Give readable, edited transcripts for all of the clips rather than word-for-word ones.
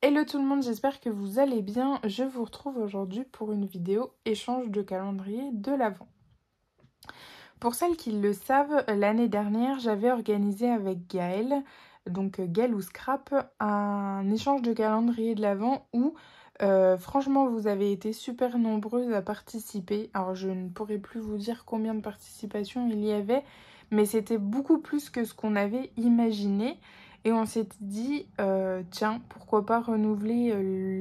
Hello tout le monde, j'espère que vous allez bien. Je vous retrouve aujourd'hui pour une vidéo échange de calendrier de l'Avent. Pour celles qui le savent, l'année dernière, j'avais organisé avec Gaëlle, donc Gaëlle ou Scrap, un échange de calendrier de l'Avent où franchement vous avez été super nombreuses à participer. Alors je ne pourrais plus vous dire combien de participations il y avait, mais c'était beaucoup plus que ce qu'on avait imaginé. Et on s'était dit, tiens, pourquoi pas renouveler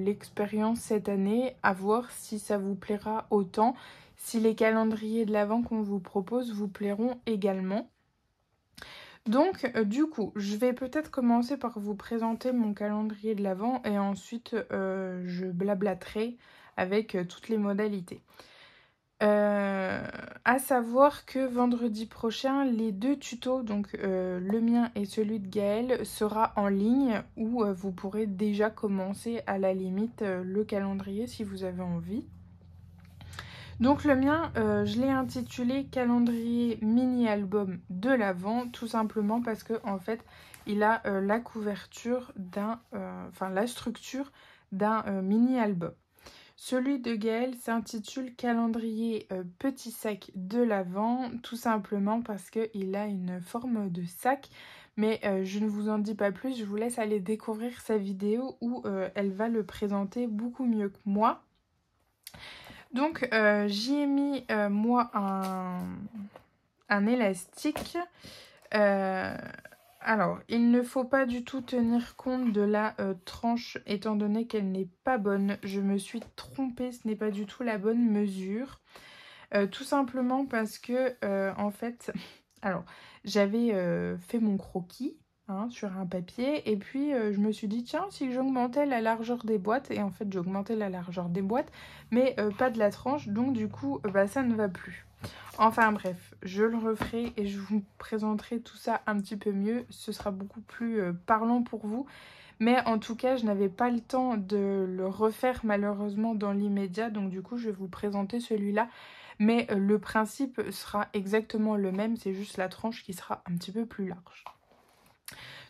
l'expérience cette année, à voir si ça vous plaira autant, si les calendriers de l'Avent qu'on vous propose vous plairont également. Donc, du coup, je vais peut-être commencer par vous présenter mon calendrier de l'Avent et ensuite je blablaterai avec toutes les modalités. À savoir que vendredi prochain, les deux tutos, donc le mien et celui de Gaëlle, sera en ligne où vous pourrez déjà commencer à la limite le calendrier si vous avez envie. Donc le mien, je l'ai intitulé calendrier mini-album de l'Avent, tout simplement parce que en fait, il a la couverture d'un, enfin la structure d'un mini-album. Celui de Gaëlle s'intitule calendrier petit sac de l'Avent, tout simplement parce qu'il a une forme de sac. Mais je ne vous en dis pas plus, je vous laisse aller découvrir sa vidéo où elle va le présenter beaucoup mieux que moi. Donc j'y ai mis moi un élastique. Alors, il ne faut pas du tout tenir compte de la tranche étant donné qu'elle n'est pas bonne. Je me suis trompée, ce n'est pas du tout la bonne mesure. Tout simplement parce que, en fait, alors, j'avais fait mon croquis sur un papier et puis je me suis dit, tiens, si j'augmentais la largeur des boîtes, et en fait, j'augmentais la largeur des boîtes, mais pas de la tranche, donc du coup, bah, ça ne va plus. Enfin bref, je le referai et je vous présenterai tout ça un petit peu mieux. Ce sera beaucoup plus parlant pour vous. Mais en tout cas, je n'avais pas le temps de le refaire malheureusement dans l'immédiat. Donc du coup, je vais vous présenter celui-là. Mais le principe sera exactement le même. C'est juste la tranche qui sera un petit peu plus large.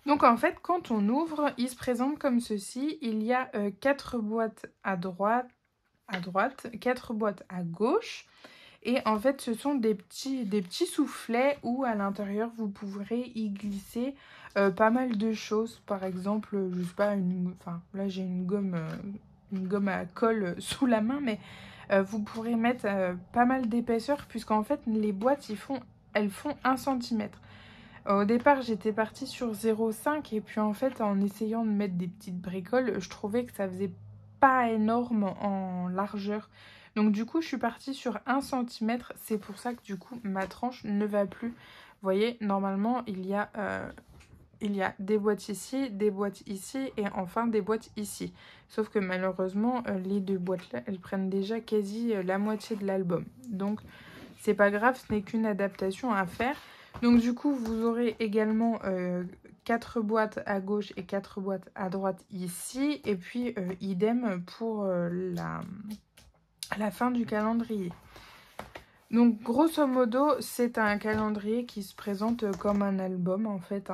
Donc en fait, quand on ouvre, il se présente comme ceci. Il y a 4 boîtes à droite, 4 boîtes à gauche. Et en fait, ce sont des petits soufflets où à l'intérieur, vous pourrez y glisser pas mal de choses. Par exemple, je sais pas, enfin là j'ai une gomme à colle sous la main, mais vous pourrez mettre pas mal d'épaisseur puisqu'en fait, les boîtes, elles font 1 cm. Au départ, j'étais partie sur 0,5 et puis en fait, en essayant de mettre des petites bricoles, je trouvais que ça faisait pas énorme en largeur. Donc du coup, je suis partie sur 1 cm. C'est pour ça que du coup, ma tranche ne va plus. Vous voyez, normalement, il y a des boîtes ici et enfin des boîtes ici. Sauf que malheureusement, les deux boîtes-là, elles prennent déjà quasi la moitié de l'album. Donc, c'est pas grave, ce n'est qu'une adaptation à faire. Donc du coup, vous aurez également 4 boîtes à gauche et 4 boîtes à droite ici. Et puis, idem pour la fin du calendrier. Donc, grosso modo, c'est un calendrier qui se présente comme un album, en fait.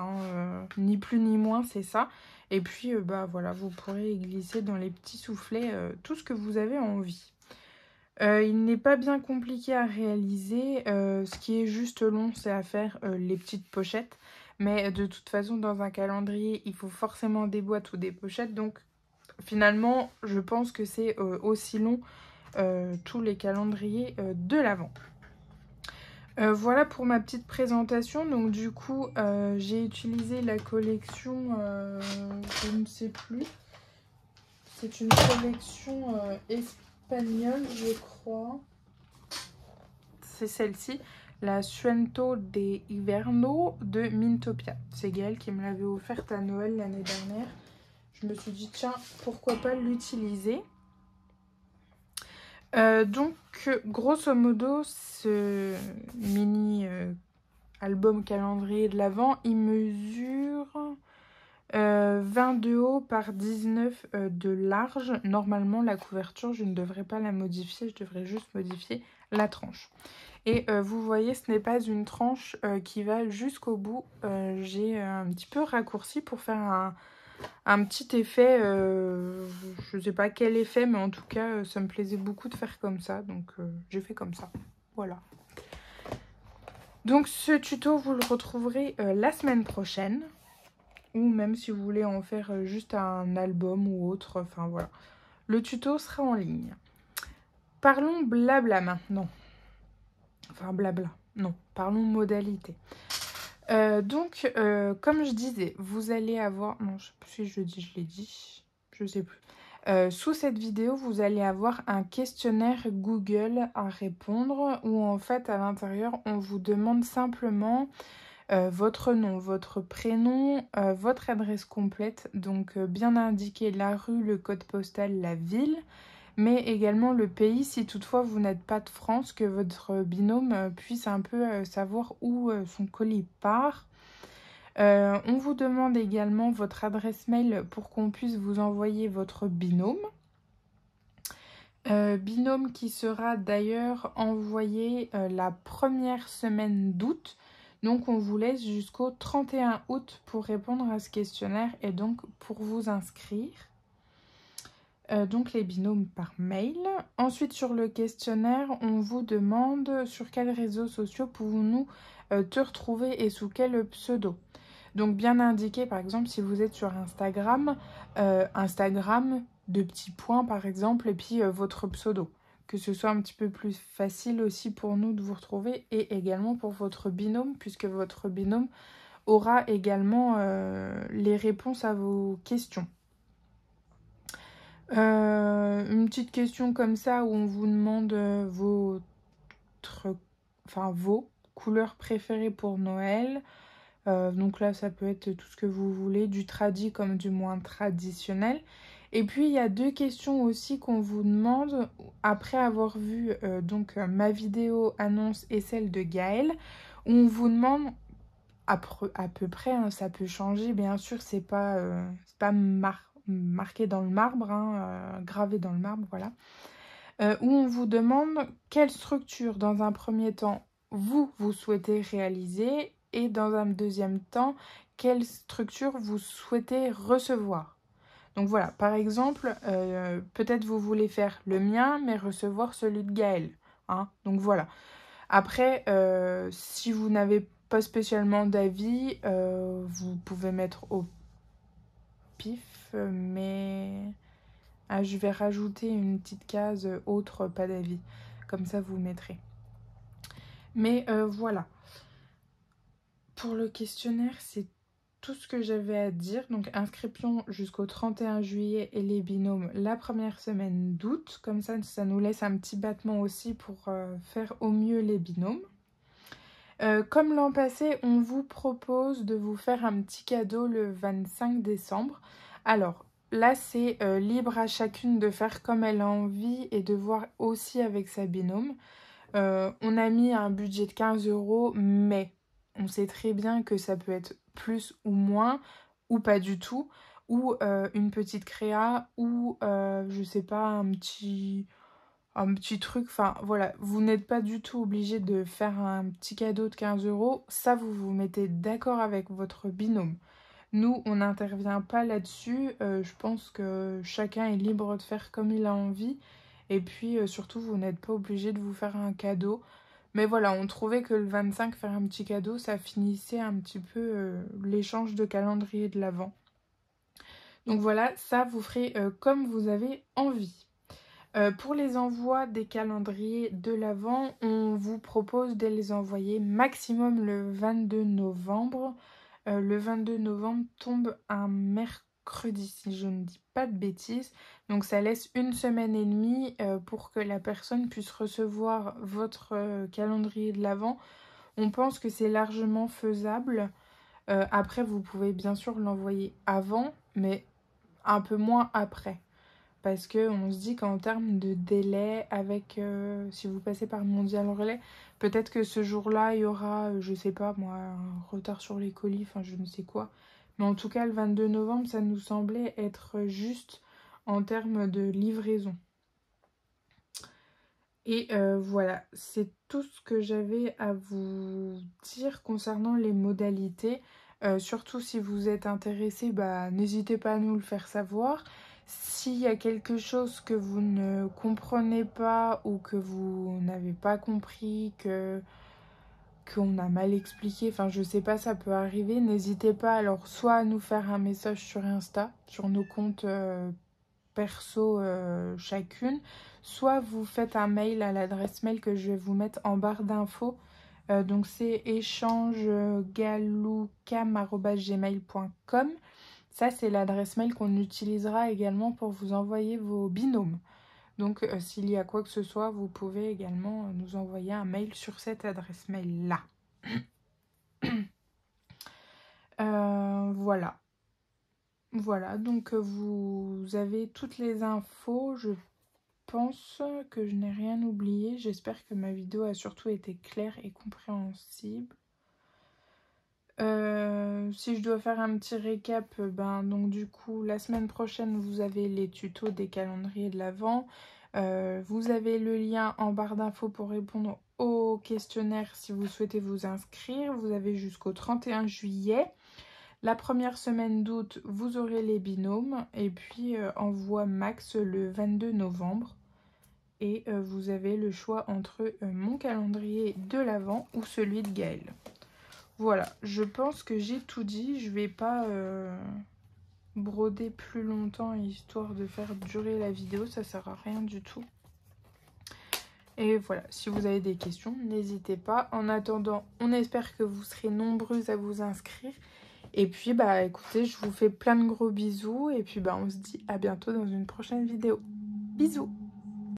Ni plus ni moins, c'est ça. Et puis, bah voilà, vous pourrez y glisser dans les petits soufflets tout ce que vous avez envie. Il n'est pas bien compliqué à réaliser. Ce qui est juste long, c'est à faire les petites pochettes. Mais de toute façon, dans un calendrier, il faut forcément des boîtes ou des pochettes. Donc, finalement, je pense que c'est aussi long tous les calendriers de l'Avent. Voilà pour ma petite présentation. Donc, du coup, j'ai utilisé la collection, je ne sais plus. C'est une collection espagnole, je crois. C'est celle-ci, la Suento de Inverno de Mintopia. C'est Gaëlle qui me l'avait offerte à Noël l'année dernière. Je me suis dit, tiens, pourquoi pas l'utiliser. Donc, grosso modo, ce mini album calendrier de l'Avent, il mesure 20 de haut par 19 de large. Normalement, la couverture, je ne devrais pas la modifier, je devrais juste modifier la tranche. Et vous voyez, ce n'est pas une tranche qui va jusqu'au bout. J'ai un petit peu raccourci pour faire un petit effet, je sais pas quel effet, mais en tout cas, ça me plaisait beaucoup de faire comme ça. Donc, j'ai fait comme ça. Voilà. Donc, ce tuto, vous le retrouverez la semaine prochaine. Ou même si vous voulez en faire juste un album ou autre. Enfin, voilà. Le tuto sera en ligne. Parlons blabla maintenant. Enfin, blabla. Non, parlons modalité. Donc, comme je disais, vous allez avoir... Non, je sais plus si je le dis, je l'ai dit. Je sais plus. Sous cette vidéo, vous allez avoir un questionnaire Google à répondre où en fait, à l'intérieur, on vous demande simplement votre nom, votre prénom, votre adresse complète. Donc, bien indiquer la rue, le code postal, la ville, mais également le pays si toutefois vous n'êtes pas de France, que votre binôme puisse un peu savoir où son colis part. On vous demande également votre adresse mail pour qu'on puisse vous envoyer votre binôme. Binôme qui sera d'ailleurs envoyé la première semaine d'août. Donc on vous laisse jusqu'au 31 août pour répondre à ce questionnaire et donc pour vous inscrire. Donc les binômes par mail. Ensuite sur le questionnaire, on vous demande sur quels réseaux sociaux pouvons-nous te retrouver et sous quel pseudo. Donc bien indiqué, par exemple, si vous êtes sur Instagram, Instagram, 2 petits points par exemple, et puis votre pseudo. Que ce soit un petit peu plus facile aussi pour nous de vous retrouver et également pour votre binôme, puisque votre binôme aura également les réponses à vos questions. Une petite question comme ça où on vous demande vos couleurs préférées pour Noël. Donc là, ça peut être tout ce que vous voulez, du tradi comme du moins traditionnel. Et puis, il y a 2 questions aussi qu'on vous demande après avoir vu ma vidéo annonce et celle de Gaëlle, où on vous demande à peu près, hein, ça peut changer, bien sûr, c'est pas marqué dans le marbre, hein, gravé dans le marbre, voilà. Où on vous demande quelle structure, dans un premier temps, vous souhaitez réaliser et dans un deuxième temps, quelle structure vous souhaitez recevoir. Donc voilà, par exemple, peut-être vous voulez faire le mien, mais recevoir celui de Gaëlle. Hein, donc voilà. Après, si vous n'avez pas spécialement d'avis, vous pouvez mettre au pif, mais... Ah, je vais rajouter une petite case autre, pas d'avis. Comme ça, vous mettrez. Mais voilà. Pour le questionnaire, c'est tout ce que j'avais à dire. Donc, inscription jusqu'au 31 juillet et les binômes la première semaine d'août. Comme ça, ça nous laisse un petit battement aussi pour faire au mieux les binômes. Comme l'an passé, on vous propose de vous faire un petit cadeau le 25 décembre. Alors, là, c'est libre à chacune de faire comme elle a envie et de voir aussi avec sa binôme. On a mis un budget de 15 €, mais on sait très bien que ça peut être plus ou moins, ou pas du tout, ou une petite créa, ou je sais pas, un petit truc. Enfin voilà, vous n'êtes pas du tout obligé de faire un petit cadeau de 15 €. Ça, vous vous mettez d'accord avec votre binôme. Nous, on n'intervient pas là-dessus. Je pense que chacun est libre de faire comme il a envie. Et puis, surtout, vous n'êtes pas obligé de vous faire un cadeau. Mais voilà, on trouvait que le 25, faire un petit cadeau, ça finissait un petit peu l'échange de calendrier de l'Avent. Donc voilà, ça, vous ferez comme vous avez envie. Pour les envois des calendriers de l'Avent, on vous propose de les envoyer maximum le 22 novembre. Le 22 novembre tombe un mercredi, si je ne dis pas de bêtises. Donc ça laisse 1 semaine et demie pour que la personne puisse recevoir votre calendrier de l'Avent. On pense que c'est largement faisable. Après, vous pouvez bien sûr l'envoyer avant, mais un peu moins après. Parce qu'on se dit qu'en termes de délai, avec si vous passez par Mondial Relais, peut-être que ce jour-là, il y aura, je sais pas moi, un retard sur les colis, enfin je ne sais quoi. Mais en tout cas, le 22 novembre, ça nous semblait être juste en termes de livraison. Et voilà, c'est tout ce que j'avais à vous dire concernant les modalités. Surtout si vous êtes intéressé, bah, n'hésitez pas à nous le faire savoir. S'il y a quelque chose que vous ne comprenez pas ou que vous n'avez pas compris, qu'on a mal expliqué, enfin je sais pas, ça peut arriver, n'hésitez pas alors soit à nous faire un message sur Insta, sur nos comptes perso chacune, soit vous faites un mail à l'adresse mail que je vais vous mettre en barre d'infos. Donc c'est échangegaloucam@gmail.com. Ça c'est l'adresse mail qu'on utilisera également pour vous envoyer vos binômes. Donc s'il y a quoi que ce soit, vous pouvez également nous envoyer un mail sur cette adresse mail là. Voilà. Voilà, donc vous avez toutes les infos. Je pense que je n'ai rien oublié. J'espère que ma vidéo a surtout été claire et compréhensible. Si je dois faire un petit récap, ben donc du coup la semaine prochaine vous avez les tutos des calendriers de l'Avent. Vous avez le lien en barre d'infos pour répondre au questionnaire si vous souhaitez vous inscrire. Vous avez jusqu'au 31 juillet. La première semaine d'août, vous aurez les binômes. Et puis envoi max le 22 novembre. Et vous avez le choix entre mon calendrier de l'Avent ou celui de Gaëlle. Voilà, je pense que j'ai tout dit. Je vais pas broder plus longtemps histoire de faire durer la vidéo. Ça sert à rien du tout. Et voilà, si vous avez des questions, n'hésitez pas. En attendant, on espère que vous serez nombreuses à vous inscrire. Et puis, bah écoutez, je vous fais plein de gros bisous. Et puis, bah on se dit à bientôt dans une prochaine vidéo. Bisous!